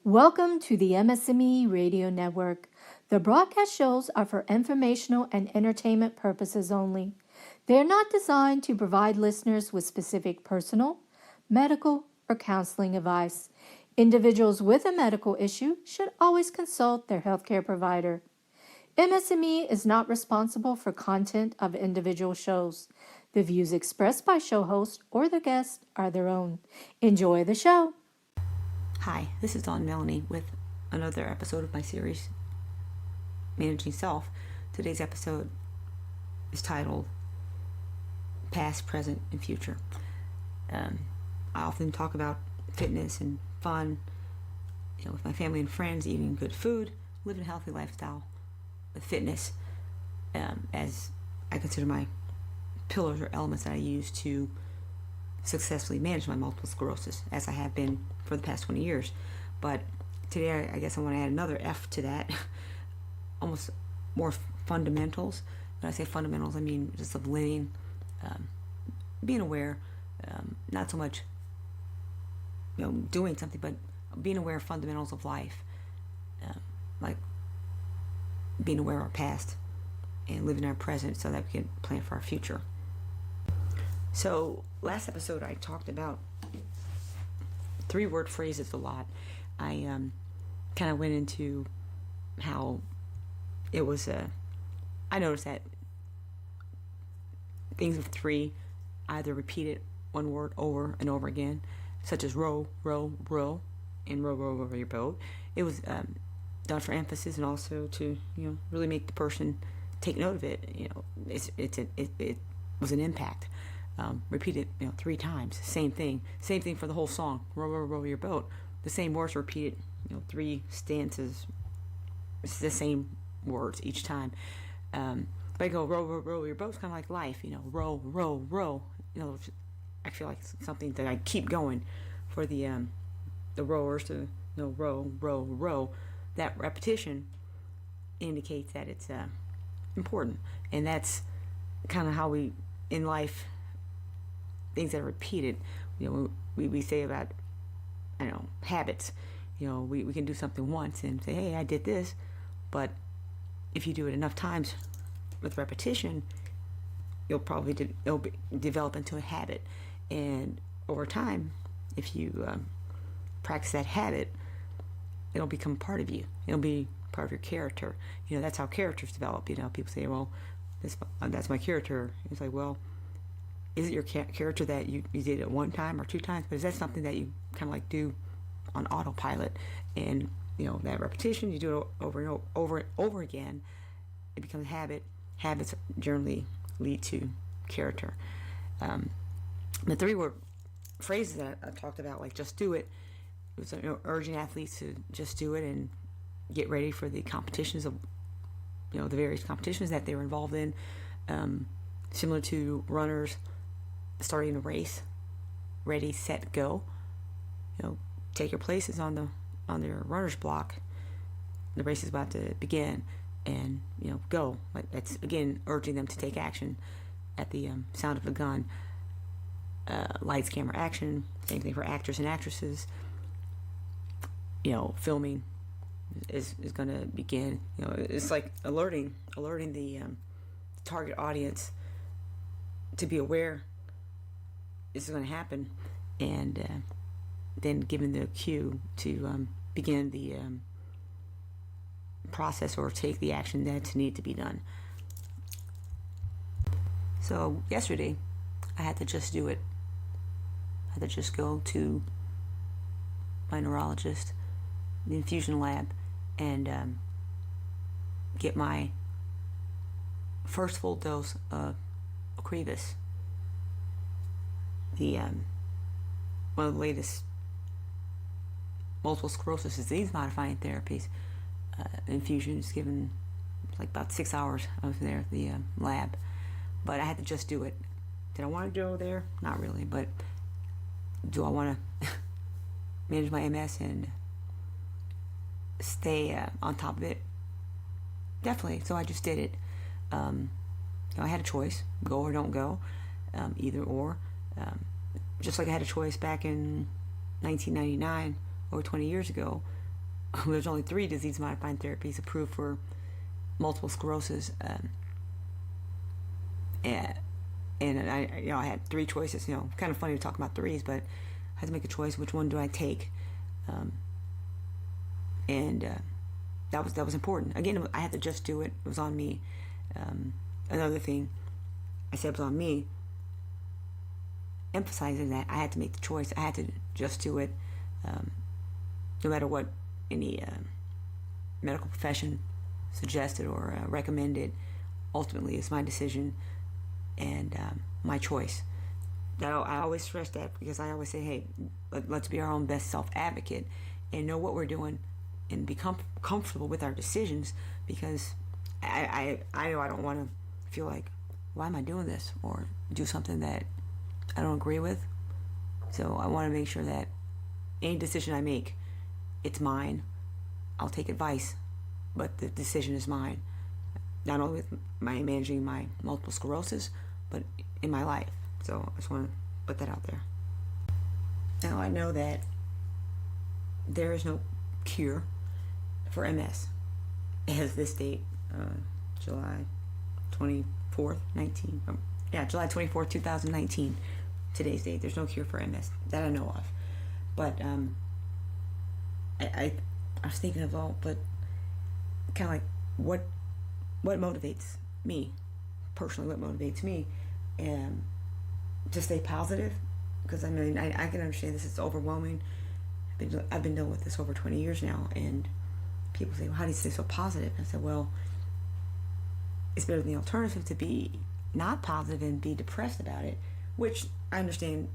Welcome to the MS&Me Radio Network. The broadcast shows are for informational and entertainment purposes only. They are not designed to provide listeners with specific personal, medical, or counseling advice. Individuals with a medical issue should always consult their healthcare provider. MS&Me is not responsible for content of individual shows. The views expressed by show hosts or their guests are their own. Enjoy the show. Hi, this is Dawn Melanie with another episode of my series, Managing Self. Today's episode is titled Past, Present, and Future. I often talk about fitness and fun, with my family and friends, eating good food, living a healthy lifestyle, with fitness, as I consider my pillars or elements that I use to successfully manage my multiple sclerosis, as I have been for the past 20 years. But today I guess I want to add another F to that, almost more fundamentals. When I say fundamentals, I mean just of living, being aware, not so much doing something, but being aware of fundamentals of life, like being aware of our past and living our present so that we can plan for our future. So last episode I talked about 3-word phrases a lot. I kind of went into how it was I noticed that things of 3 either repeated one word over and over again, such as row, row, row, and row, row over your boat. It was done for emphasis and also to really make the person take note of it. It was an impact. Repeated 3 times, same thing for the whole song, row, row, row your boat. The same words repeated 3 stanzas. It's the same words each time. But I go row, row, row your boat. It's kind of like life, row, row, row. I feel like it's something that I keep going for the rowers to row, row, row. That repetition indicates that it's important, and that's kind of how we in life. Things that are repeated, we say about, habits. We can do something once and say, hey, I did this. But if you do it enough times with repetition, it'll develop into a habit. And over time, if you practice that habit, it'll become part of you. It'll be part of your character. That's how characters develop. People say, well, that's my character. It's like, well, is it your character that you did it 1 time or 2 times? But is that something that you kind of like do on autopilot? And that repetition, you do it over and over again, it becomes a habit. Habits generally lead to character. The 3-word phrases that I talked about, like just do it, it was urging athletes to just do it and get ready for the competitions of the various competitions that they were involved in, similar to runners starting a race. Ready, set, go. Take your places on their runner's block. The race is about to begin, and go. Like that's again urging them to take action at the sound of a gun. Lights, camera, action. Same thing for actors and actresses. Filming is going to begin. It's like alerting the target audience to be aware this is going to happen, and then giving the cue to begin the process or take the action that's needed to be done. So yesterday, I had to just do it. I had to just go to my neurologist, the infusion lab, and get my first full dose of Ocrevus, the one of the latest multiple sclerosis disease modifying therapies. Infusion is given like about 6 hours. I was there at the lab, but I had to just do it. Did I want to go there? Not really, but do I want to manage my MS and stay on top of it? Definitely. So I just did it. I had a choice, go or don't go, either or. Just like I had a choice back in 1999, over 20 years ago, there's only 3 disease-modifying therapies approved for multiple sclerosis, and I had 3 choices. Kind of funny to talk about threes, but I had to make a choice. Which one do I take? And that was important. Again, I had to just do it. It was on me. Another thing I said was on me, emphasizing that I had to make the choice. I had to just do it, no matter what any medical profession suggested or recommended. Ultimately, it's my decision and my choice. Now, I always stress that because I always say, hey, let's be our own best self-advocate and know what we're doing and become comfortable with our decisions, because I know I don't want to feel like, why am I doing this, or do something that I don't agree with. So I want to make sure that any decision I make, it's mine. I'll take advice, but the decision is mine. Not only with managing my multiple sclerosis, but in my life. So I just want to put that out there. Now, I know that there is no cure for MS. As this date, July 24th, July 24th, 2019, today's date. There's no cure for MS that I know of. But I was thinking of but kind of like what motivates me personally, what motivates me to stay positive, because I can understand this is overwhelming. I've been dealing with this over 20 years now, and people say, well, how do you stay so positive? And I said, well, it's better than the alternative to be not positive and be depressed about it, which I understand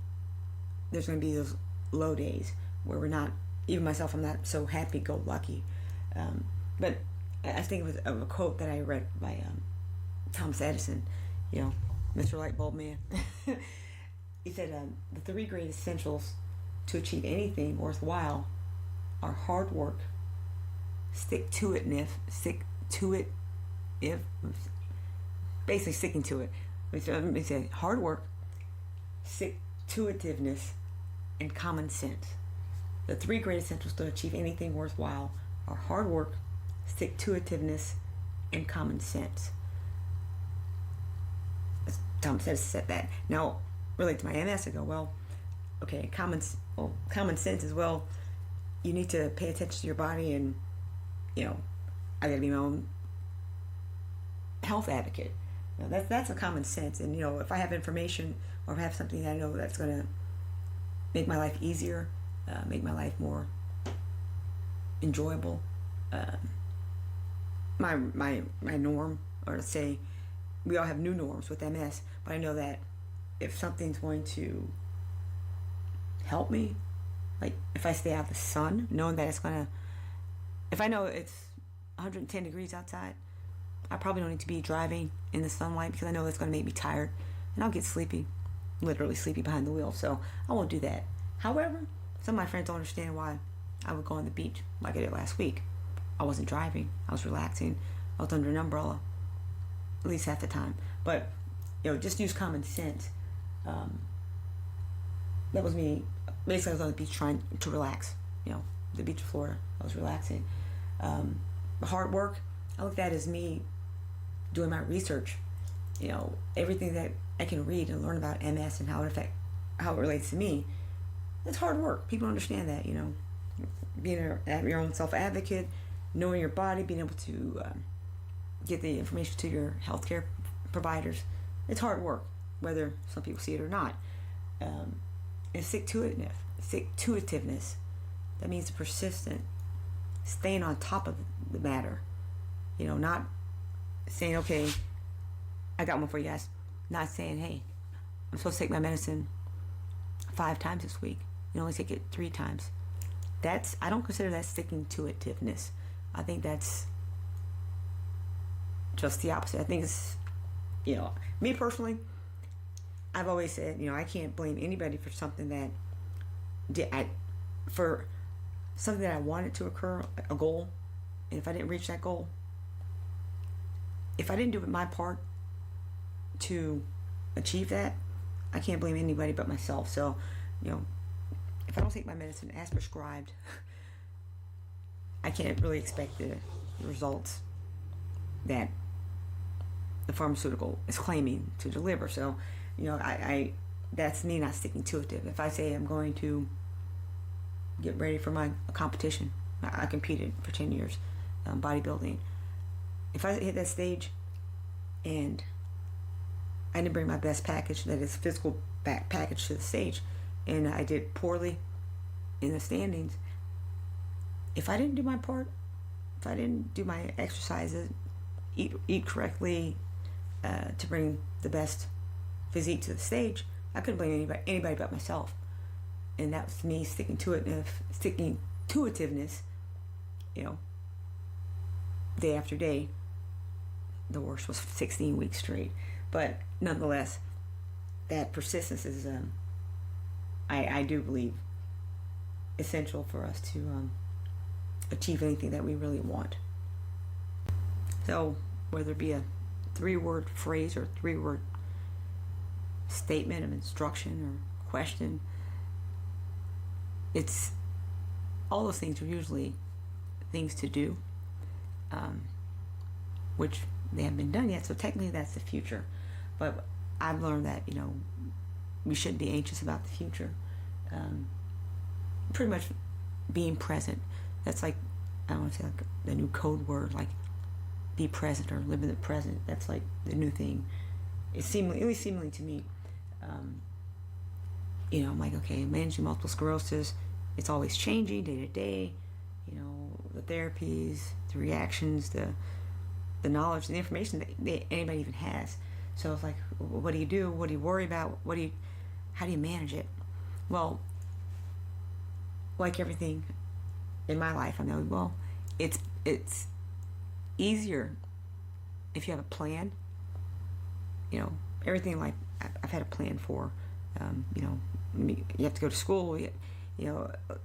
there's going to be those low days where we're not, even myself, I'm not so happy-go-lucky. But I think of a quote that I read by Thomas Edison, Mr. Lightbulb Man. He said, the 3 great essentials to achieve anything worthwhile are hard work, basically sticking to it. Let me say hard work, stick-to-itiveness, and common sense. The 3 great essentials to achieve anything worthwhile are hard work, stick-to-itiveness, and common sense. Thomas Edison said that. Now, relate to my MS, I go, well, okay, common sense is, well, you need to pay attention to your body, and I gotta be my own health advocate. That's a common sense. And if I have information or if I have something that I know that's gonna make my life easier, make my life more enjoyable, my norm, or let's say we all have new norms with MS, but I know that if something's going to help me, like if I stay out of the sun, knowing that it's gonna, if I know it's 110 degrees outside, I probably don't need to be driving in the sunlight, because I know that's going to make me tired and I'll get sleepy, literally sleepy behind the wheel. So I won't do that. However, some of my friends don't understand why I would go on the beach like I did last week. I wasn't driving. I was relaxing. I was under an umbrella at least half the time. But, just use common sense. That was me. Basically, I was on the beach trying to relax. The beach of Florida. I was relaxing. Hard work, I look at it as me doing my research. Everything that I can read and learn about MS and how it relates to me. It's hard work. People understand that. Being your own self-advocate, knowing your body, being able to get the information to your healthcare providers. It's hard work, whether some people see it or not. And stick-to-itiveness. That means persistent, staying on top of the matter. Not saying, okay, I got one for you guys. Not saying, hey, I'm supposed to take my medicine 5 times this week. You only take it 3 times. I don't consider that sticking to itiveness. I think that's just the opposite. I think it's, me personally, I've always said, I can't blame anybody for something that for something that I wanted to occur, a goal, and if I didn't reach that goal, if I didn't do my part to achieve that, I can't blame anybody but myself. So, if I don't take my medicine as prescribed, I can't really expect the results that the pharmaceutical is claiming to deliver. So, I that's me not sticking to it. If I say I'm going to get ready for my competition, I competed for 10 years, bodybuilding. If I hit that stage and I didn't bring my best package, that is physical package to the stage, and I did poorly in the standings, if I didn't do my part, if I didn't do my exercises, eat correctly, to bring the best physique to the stage, I couldn't blame anybody but myself. And that was me sticking to it. And sticking to itiveness, day after day. The worst was 16 weeks straight. But nonetheless, that persistence is, I do believe, essential for us to achieve anything that we really want. So whether it be a 3-word phrase or 3-word statement of instruction or question, it's all those things are usually things to do, which they haven't been done yet. So technically that's the future. But I've learned that, we shouldn't be anxious about the future. Pretty much being present. That's like, I don't want to say like the new code word, like be present or live in the present. That's like the new thing. It's seemingly to me. I'm like, okay, managing multiple sclerosis, it's always changing day to day. The therapies, the reactions, the knowledge, the information that anybody even has. So it's like, what do you do? What do you worry about? How do you manage it? Well, like everything in my life, I know, well, it's easier if you have a plan. Everything in life I've had a plan for. You have to go to school.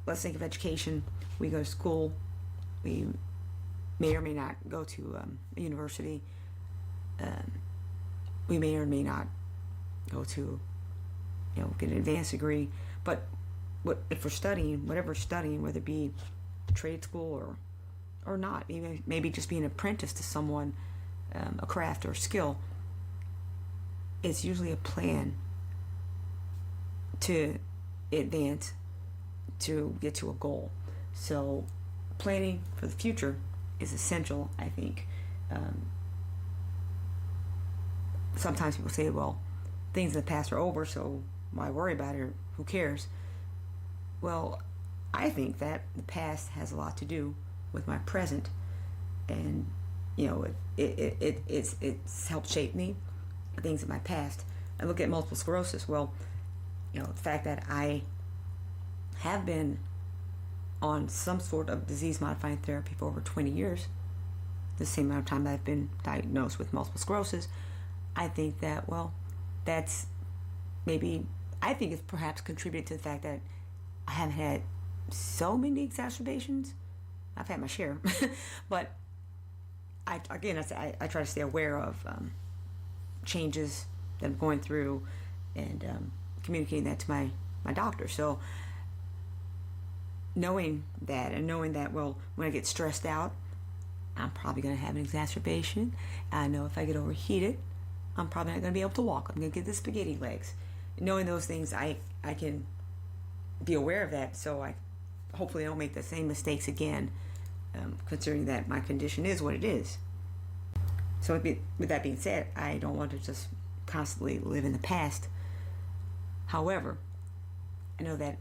Let's think of education. We go to school. We may or may not go to a university. We may or may not go to, get an advanced degree. But if we're studying, whatever we're studying, whether it be trade school or not, even maybe just be an apprentice to someone, a craft or a skill, it's usually a plan to advance, to get to a goal. So planning for the future is essential, I think. Sometimes people say, well, things in the past are over, so why worry about it, or who cares? Well, I think that the past has a lot to do with my present, and it's helped shape me. Things in my past. I look at multiple sclerosis. Well, the fact that I have been on some sort of disease-modifying therapy for over 20 years, the same amount of time that I've been diagnosed with multiple sclerosis, I think that, that's maybe, I think it's perhaps contributed to the fact that I haven't had so many exacerbations. I've had my share, but I try to stay aware of changes that I'm going through and communicating that to my doctor. So knowing that, when I get stressed out, I'm probably going to have an exacerbation. I know if I get overheated, I'm probably not going to be able to walk. I'm going to get the spaghetti legs. Knowing those things, I can be aware of that, so I hopefully don't make the same mistakes again, considering that my condition is what it is. So with that being said, I don't want to just constantly live in the past. However, I know that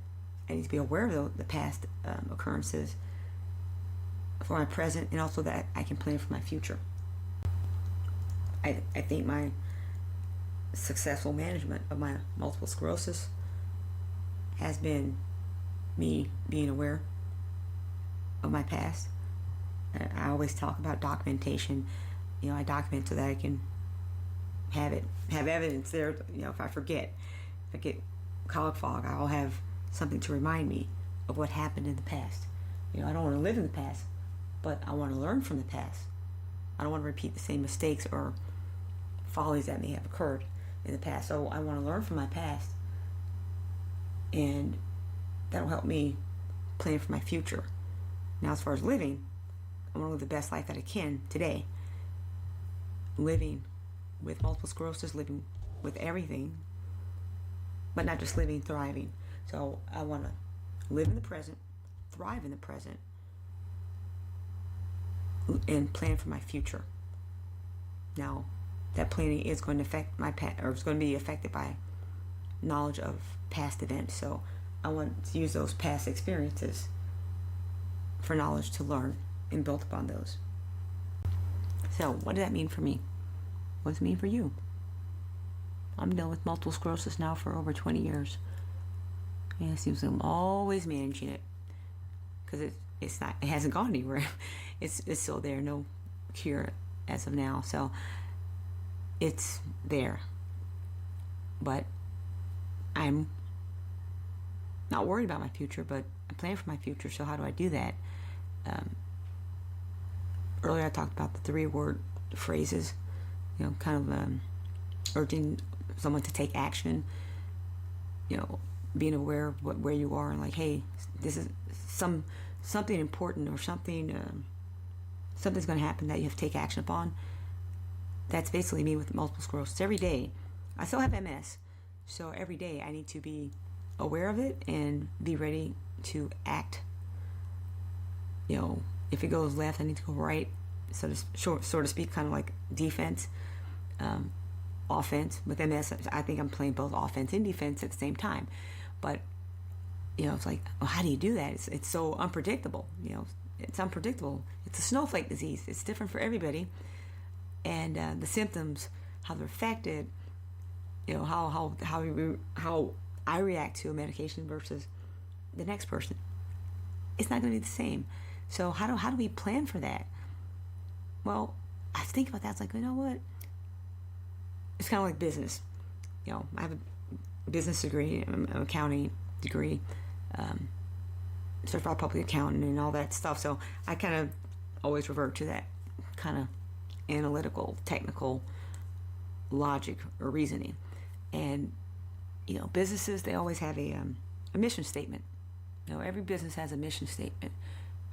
I need to be aware of the past occurrences for my present, and also that I can plan for my future. I think my successful management of my multiple sclerosis has been me being aware of my past. I always talk about documentation. I document so that I can have evidence there. If I forget, if I get colic fog, I'll have something to remind me of what happened in the past. I don't want to live in the past, but I want to learn from the past. I don't want to repeat the same mistakes or follies that may have occurred in the past. So I want to learn from my past, and that'll help me plan for my future. Now, as far as living, I want to live the best life that I can today. Living with multiple sclerosis, living with everything, but not just living, thriving. So I want to live in the present, thrive in the present, and plan for my future. Now, that planning is going to affect my past, or it's going to be affected by knowledge of past events. So I want to use those past experiences for knowledge to learn and build upon those. So what does that mean for me? What does it mean for you? I'm dealing with multiple sclerosis now for over 20 years. And it seems like I'm always managing it, because it hasn't gone anywhere. It's still there, no cure as of now. So it's there. But I'm not worried about my future, but I plan for my future. So how do I do that? Earlier I talked about the 3-word phrases, kind of urging someone to take action, being aware of where you are, and like, hey, this is something important, or something's going to happen that you have to take action upon. That's basically me with multiple sclerosis. Every day, I still have MS, so every day I need to be aware of it and be ready to act. If it goes left, I need to go right, so to speak, kind of like defense, offense. With MS, I think I'm playing both offense and defense at the same time. But it's like, well, how do you do that? It's so unpredictable. It's unpredictable. It's a snowflake disease. It's different for everybody, and the symptoms, how they're affected, how I react to a medication versus the next person, it's not going to be the same. So how do we plan for that? Well, I think about that. It's like, you know what? It's kind of like business. I have a business degree, an accounting degree, certified public accountant, and all that stuff. So I kind of always revert to that kind of analytical, technical logic or reasoning. And businesses, they always have a mission statement. Every business has a mission statement,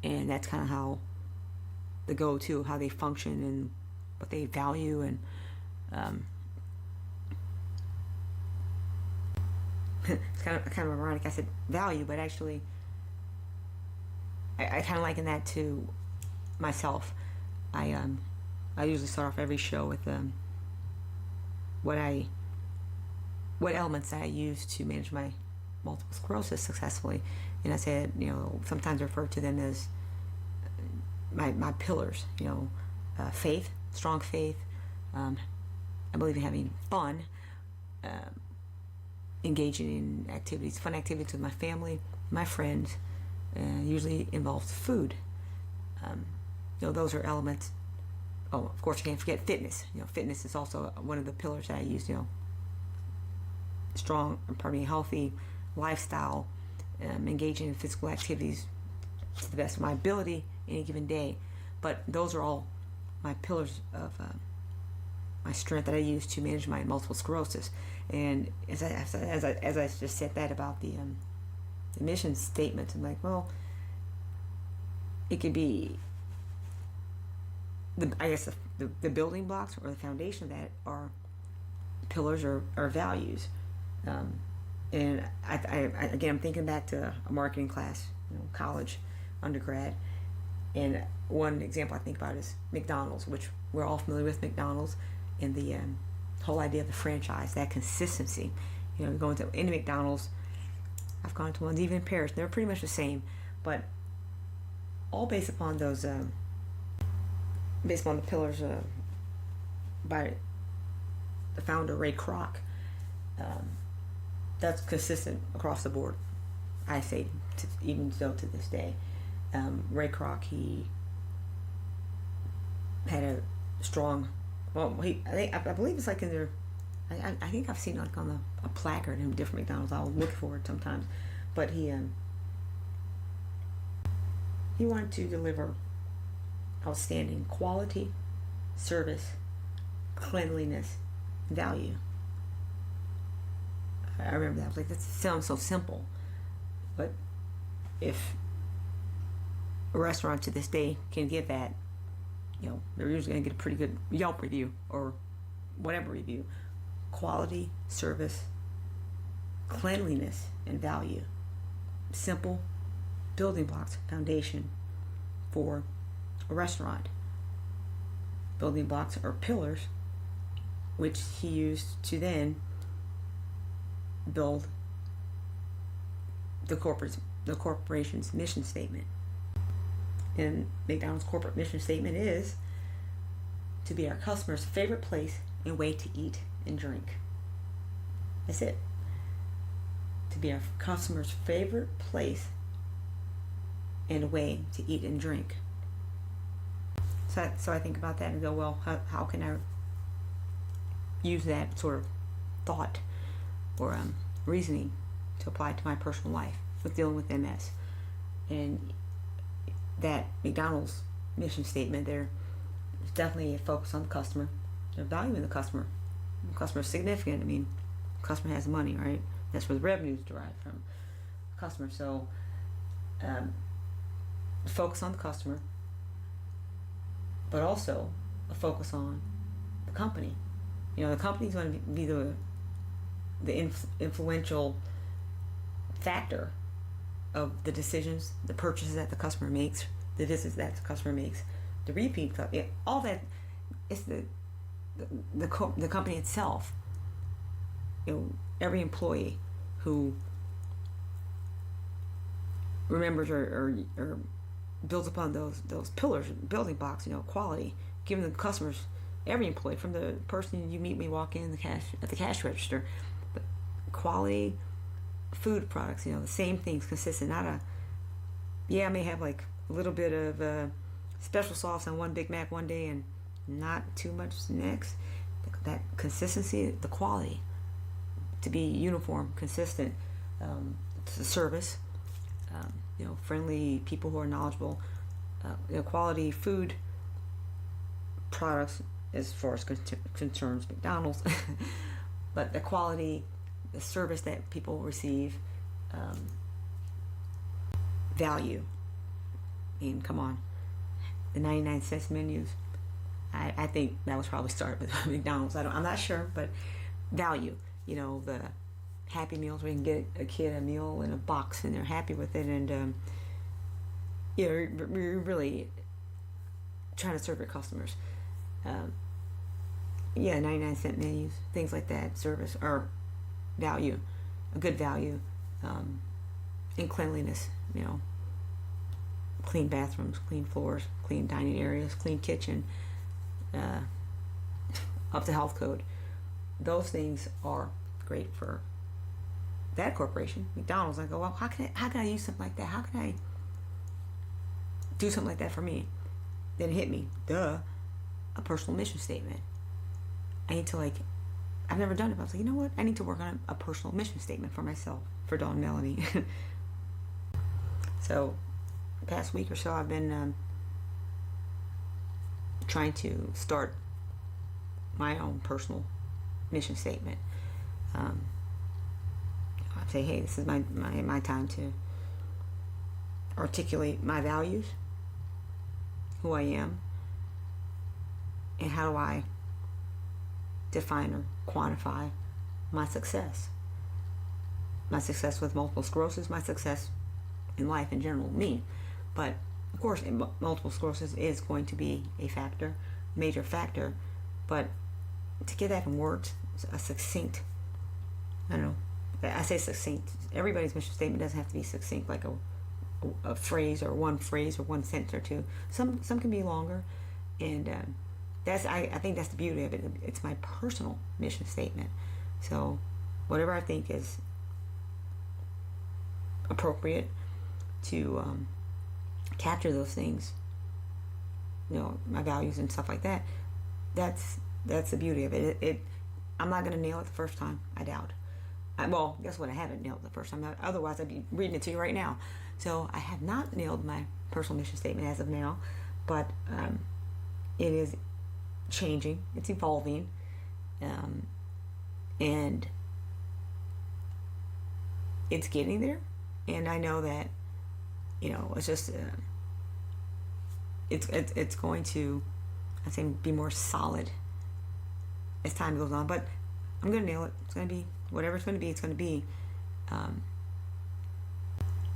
and that's kind of how the go-to, how they function and what they value. And it's kind of ironic. I said value, but actually, I kind of liken that to myself. I usually start off every show with what elements that I use to manage my multiple sclerosis successfully. And I said, sometimes I refer to them as my pillars. Faith, strong faith. I believe in having fun, engaging in activities, fun activities with my family, my friends. Usually involves food. Those are elements. Oh, of course, you can't forget fitness. Fitness is also one of the pillars that I use. Healthy lifestyle, engaging in physical activities to the best of my ability any given day. But those are all my pillars of my strength that I use to manage my multiple sclerosis. And as I just said that about the mission statement, I'm like, well, it could be the building blocks or the foundation of that are pillars or values. And I'm thinking back to a marketing class, college, undergrad. And one example I think about is McDonald's, which we're all familiar with McDonald's, and the whole idea of the franchise, that consistency. Going to any McDonald's, I've gone to ones even in Paris, they're pretty much the same, but all based upon those, based upon the pillars by the founder, Ray Kroc. That's consistent across the board, I say, even so to this day. Ray Kroc, he had a strong, I believe it's like in their, I think I've seen like on a placard in different McDonald's. I'll look for it sometimes, but he wanted to deliver outstanding quality, service, cleanliness, value. I remember that. I was like, that sounds so simple, but if a restaurant to this day can get that, they're usually going to get a pretty good Yelp review or whatever review. Quality, service, cleanliness, and value. Simple building blocks, foundation for a restaurant. Building blocks are pillars, which he used to then build the corporation's mission statement. And McDonald's corporate mission statement is to be our customers' favorite place and way to eat and drink. That's it. To be our customers' favorite place and a way to eat and drink. So I think about that and go, well, how can I use that sort of thought or reasoning to apply to my personal life with dealing with MS? And that McDonald's mission statement, there is definitely a focus on the customer. They're valuing the customer. The customer is significant. I mean, the customer has money, right? That's where the revenue is derived from. The customer. So focus on the customer, but also a focus on the company. The company's going to be the influential factor of the decisions, the purchases that the customer makes, the visits that the customer makes, the repeat, all that. It's the company itself. Every employee who remembers or builds upon those pillars, building blocks, quality, giving the customers, every employee, from the person you meet when you walk in at the cash register, the quality food products, the same things, consistent. Not I may have like a little bit of special sauce on one Big Mac one day and not too much next. That consistency, the quality, to be uniform, consistent, the service, friendly people who are knowledgeable, quality food products as far as concerns McDonald's, but the quality, the service that people receive, value. And come on, the 99-cent menus, I think that was probably started with McDonald's. I'm not sure, but value. The Happy Meals where you can get a kid a meal in a box and they're happy with it, and you're really trying to serve your customers. 99-cent menus, things like that, service or value, a good value, and cleanliness. Clean bathrooms, clean floors, clean dining areas, clean kitchen, up to health code. Those things are great for that corporation, McDonald's. I go, well, how can I use something like that? How can I do something like that for me? Then it hit me, a personal mission statement. I need to I've never done it, but I was like, you know what? I need to work on a personal mission statement for myself, for Dawn Melanie. So, the past week or so, I've been trying to start my own personal mission statement. I say, hey, this is my time to articulate my values, who I am, and how do I define or quantify my success. My success with multiple sclerosis, my success in life in general, me. But of course, multiple sclerosis is going to be a factor, major factor. But to get that in words, a succinct, I don't know, I say succinct. Everybody's mission statement doesn't have to be succinct, like a phrase or one sentence or two. Some can be longer, and I think that's the beauty of it. It's my personal mission statement. So whatever I think is appropriate to capture those things, my values and stuff like that. That's the beauty of it. I'm not going to nail it the first time. I doubt. Well, guess what? I haven't nailed it the first time. Otherwise, I'd be reading it to you right now. So I have not nailed my personal mission statement as of now, but it is changing. It's evolving, and it's getting there. And I know that, it's just it's going to, I think, be more solid as time goes on. But I'm gonna nail it. It's gonna be whatever it's gonna be. It's gonna be.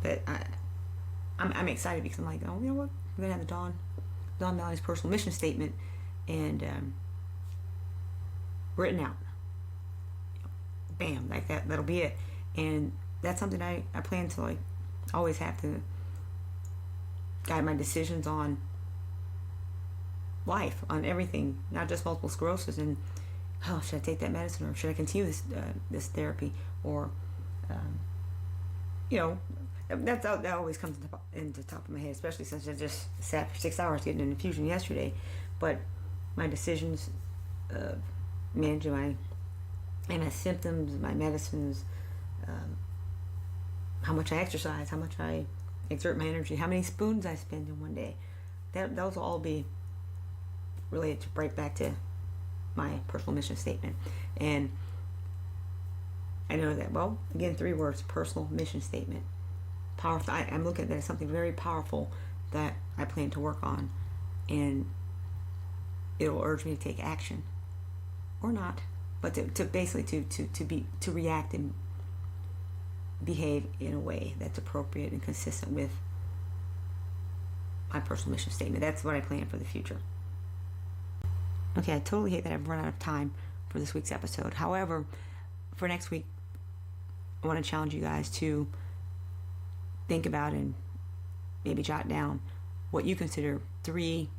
But I'm excited because I'm like, oh, you know what? I'm gonna have the Dawn Mallory's personal mission statement and written out. Bam, like that. That'll be it. And that's something I plan to like always have to guide my decisions on life, on everything, not just multiple sclerosis. And oh, should I take that medicine or should I continue this therapy? Or you know, that always comes into the top of my head, especially since I just sat for 6 hours getting an infusion yesterday. But my decisions, managing my MS symptoms, my medicines, how much I exercise, how much I exert my energy, how many spoons I spend in one day, those will all be related to right back to my personal mission statement. And I know that, well, again, 3 words: personal mission statement. Powerful. I'm looking at that as something very powerful that I plan to work on, and it will urge me to take action, or not, but to basically to react and behave in a way that's appropriate and consistent with my personal mission statement. That's what I plan for the future. Okay, I totally hate that I've run out of time for this week's episode. However, for next week, I want to challenge you guys to think about and maybe jot down what you consider 3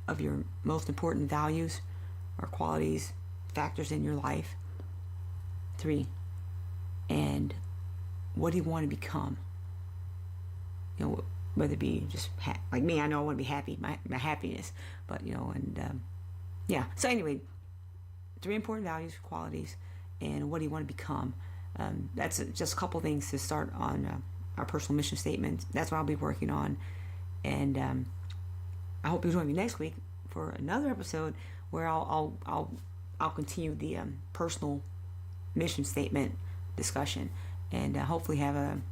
of your most important values or qualities, factors in your life. 3. And what do you want to become? You know, whether it be just like me, I know I want to be happy, my happiness, but you know, and yeah. So anyway, 3 important values, qualities, and what do you want to become? That's just a couple things to start on our personal mission statement. That's what I'll be working on, and I hope you join me next week for another episode where I'll continue the personal mission statement discussion, and hopefully have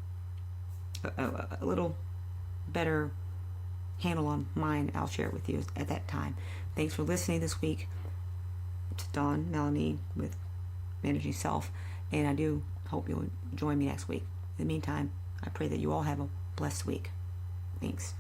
a little better handle on mine. I'll share it with you at that time. Thanks for listening this week to Dawn Melanie with Managing Self, and I do hope you'll join me next week. In the meantime, I pray that you all have a blessed week. Thanks.